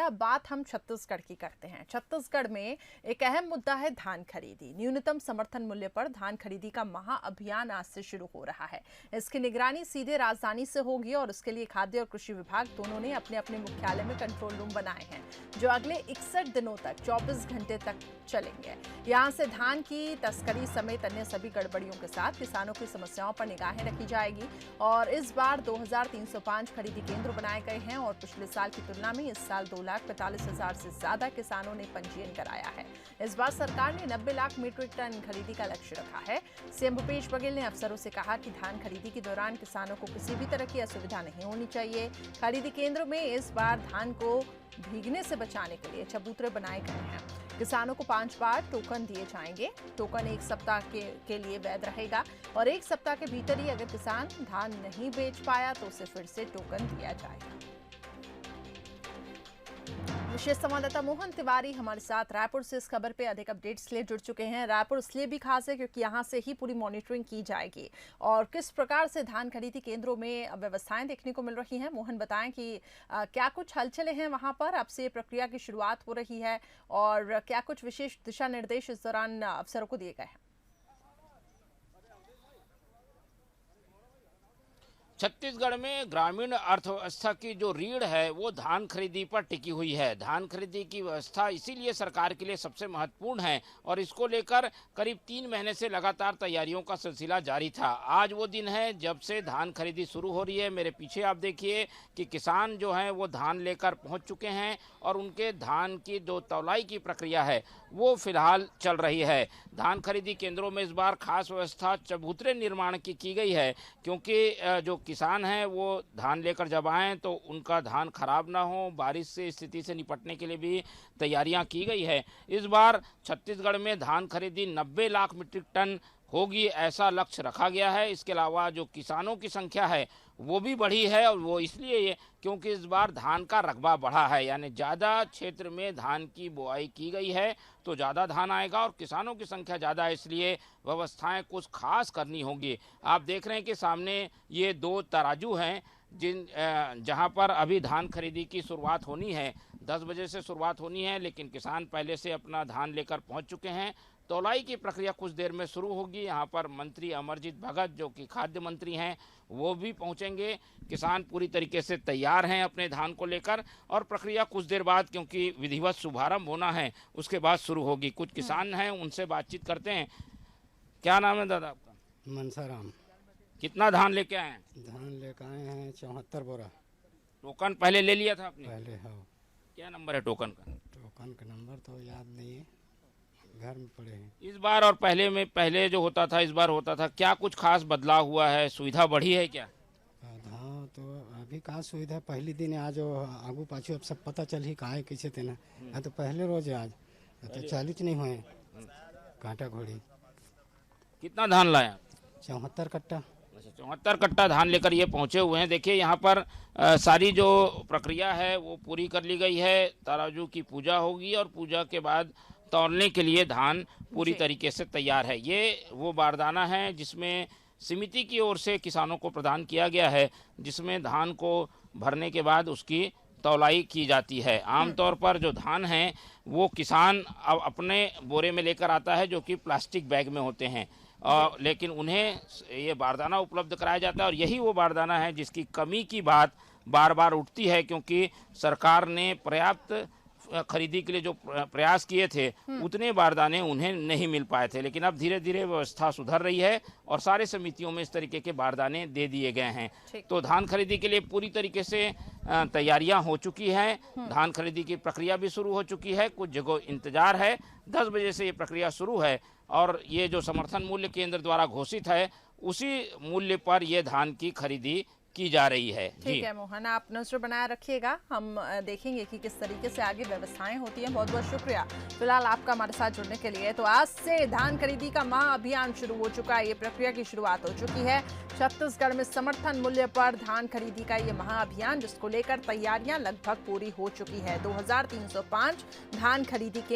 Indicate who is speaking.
Speaker 1: अब बात हम छत्तीसगढ़ की करते हैं। छत्तीसगढ़ में एक अहम मुद्दा है धान खरीदी। न्यूनतम समर्थन मूल्य पर धान खरीदी का महाअभियान आज से शुरू हो रहा है। इसकी निगरानी सीधे राजधानी से होगी और उसके लिए खाद्य और कृषि विभाग दोनों ने अपने अपने मुख्यालय में कंट्रोल रूम बनाए हैं, जो अगले 61 दिनों तक 24 घंटे तक चलेंगे। यहां से धान की तस्करी समेत अन्य सभी गड़बड़ियों के साथ किसानों की समस्याओं पर निगाहें रखी जाएगी। और इस बार 2305 खरीदी केंद्र बनाए गए हैं और पिछले साल की तुलना में इस साल 2,45,000 से ज्यादा किसानों ने पंजीयन कराया है। इस बार सरकार ने 90 लाख मीट्रिक टन खरीदी का लक्ष्य रखा है। सीएम भूपेश बघेल ने अफसरों से कहा कि धान खरीदी के दौरान किसानों को किसी भी तरह की असुविधा नहीं होनी चाहिए। खरीदी केंद्रों में इस बार धान को भीगने से बचाने के लिए चबूतरे बनाए गए हैं। किसानों को 5 बार टोकन दिए जाएंगे। टोकन 1 सप्ताह के लिए वैध रहेगा और 1 सप्ताह के भीतर ही अगर किसान धान नहीं बेच पाया तो उसे फिर से टोकन दिया जाएगा। विशेष संवाददाता मोहन तिवारी हमारे साथ रायपुर से इस खबर पे अधिक अपडेट्स लिए जुड़ चुके हैं। रायपुर इसलिए भी खास है क्योंकि यहाँ से ही पूरी मॉनिटरिंग की जाएगी और किस प्रकार से धान खरीदी केंद्रों में व्यवस्थाएं देखने को मिल रही हैं। मोहन बताएं कि क्या कुछ हलचलें हैं वहां पर, अब से प्रक्रिया की शुरुआत हो रही है और क्या कुछ विशेष दिशा निर्देश इस दौरान अफसरों को दिए गए हैं।
Speaker 2: छत्तीसगढ़ में ग्रामीण अर्थव्यवस्था की जो रीढ़ है वो धान खरीदी पर टिकी हुई है। धान खरीदी की व्यवस्था इसीलिए सरकार के लिए सबसे महत्वपूर्ण है और इसको लेकर करीब 3 महीने से लगातार तैयारियों का सिलसिला जारी था। आज वो दिन है जब से धान खरीदी शुरू हो रही है। मेरे पीछे आप देखिए कि किसान जो हैं वो धान लेकर पहुंच चुके हैं और उनके धान की जो तौलाई की प्रक्रिया है वो फिलहाल चल रही है। धान खरीदी केंद्रों में इस बार खास व्यवस्था चबूतरे निर्माण की गई है, क्योंकि जो किसान हैं वो धान लेकर जब आएँ तो उनका धान खराब ना हो, बारिश से स्थिति से निपटने के लिए भी तैयारियां की गई है। इस बार छत्तीसगढ़ में धान खरीदी 90 लाख मीट्रिक टन होगी, ऐसा लक्ष्य रखा गया है। इसके अलावा जो किसानों की संख्या है वो भी बढ़ी है और वो इसलिए क्योंकि इस बार धान का रकबा बढ़ा है, यानी ज़्यादा क्षेत्र में धान की बुआई की गई है तो ज़्यादा धान आएगा और किसानों की संख्या ज़्यादा है, इसलिए व्यवस्थाएं कुछ खास करनी होंगी। आप देख रहे हैं कि सामने ये 2 तराजू हैं जहां पर अभी धान खरीदी की शुरुआत होनी है। 10 बजे से शुरुआत होनी है, लेकिन किसान पहले से अपना धान लेकर पहुंच चुके हैं। तौलाई की प्रक्रिया कुछ देर में शुरू होगी। यहाँ पर मंत्री अमरजीत भगत जो कि खाद्य मंत्री हैं वो भी पहुँचेंगे। किसान पूरी तरीके से तैयार हैं अपने धान को लेकर और प्रक्रिया कुछ देर बाद, क्योंकि विधिवत शुभारंभ होना है, उसके बाद शुरू होगी। कुछ किसान हैं उनसे बातचीत करते हैं। क्या नाम है दादा आपका?
Speaker 3: मनसाराम।
Speaker 2: कितना धान लेके आए हैं?
Speaker 3: धान लेकर आए हैं 74 बोरा।
Speaker 2: टोकन पहले ले लिया था आपने?
Speaker 3: पहले हाँ।
Speaker 2: क्या नंबर है टोकन का?
Speaker 3: टोकन का नंबर तो याद नहीं है, घर में पड़े हैं।
Speaker 2: इस बार और पहले जो होता था इस बार होता था, क्या कुछ खास बदलाव हुआ है? सुविधा बढ़ी है क्या?
Speaker 3: हाँ, तो अभी कहाँ सुविधा, पहली दिन आज आगू पाछू अब सब पता चल ही कहाँ है कैसे थे ना। तो पहले रोज आज तो चालू नहीं हुए कांटा घोड़ी।
Speaker 2: कितना धान लाया?
Speaker 3: 74 कट्टा।
Speaker 2: 74 कट्टा धान लेकर ये पहुंचे हुए हैं। देखिए यहाँ पर सारी जो प्रक्रिया है वो पूरी कर ली गई है। तराजू की पूजा होगी और पूजा के बाद तौलने के लिए धान पूरी तरीके से तैयार है। ये वो बारदाना है जिसमें समिति की ओर से किसानों को प्रदान किया गया है, जिसमें धान को भरने के बाद उसकी तौलाई की जाती है। आमतौर पर जो धान है वो किसान अपने बोरे में लेकर आता है, जो कि प्लास्टिक बैग में होते हैं, लेकिन उन्हें ये बारदाना उपलब्ध कराया जाता है। और यही वो बारदाना है जिसकी कमी की बात बार बार उठती है, क्योंकि सरकार ने पर्याप्त खरीदी के लिए जो प्रयास किए थे उतने बारदाने उन्हें नहीं मिल पाए थे। लेकिन अब धीरे धीरे व्यवस्था सुधर रही है और सारे समितियों में इस तरीके के बारदाने दे दिए गए हैं। तो धान खरीदी के लिए पूरी तरीके से तैयारियां हो चुकी हैं। धान खरीदी की प्रक्रिया भी शुरू हो चुकी है। कुछ जगह इंतजार है। 10 बजे से ये प्रक्रिया शुरू है और ये जो समर्थन मूल्य केंद्र द्वारा घोषित है उसी मूल्य पर ये धान की खरीदी की जा रही है।
Speaker 1: ठीक है मोहन, आप नजर बनाए रखिएगा। हम देखेंगे कि किस तरीके से आगे व्यवस्थाएं होती हैं। बहुत बहुत शुक्रिया फिलहाल आपका हमारे साथ जुड़ने के लिए। तो आज से धान खरीदी का महाअभियान शुरू हो चुका है। ये प्रक्रिया की शुरुआत हो चुकी है। छत्तीसगढ़ में समर्थन मूल्य पर धान खरीदी का ये महाअभियान, जिसको लेकर तैयारियां लगभग पूरी हो चुकी है। 2305 धान खरीदी के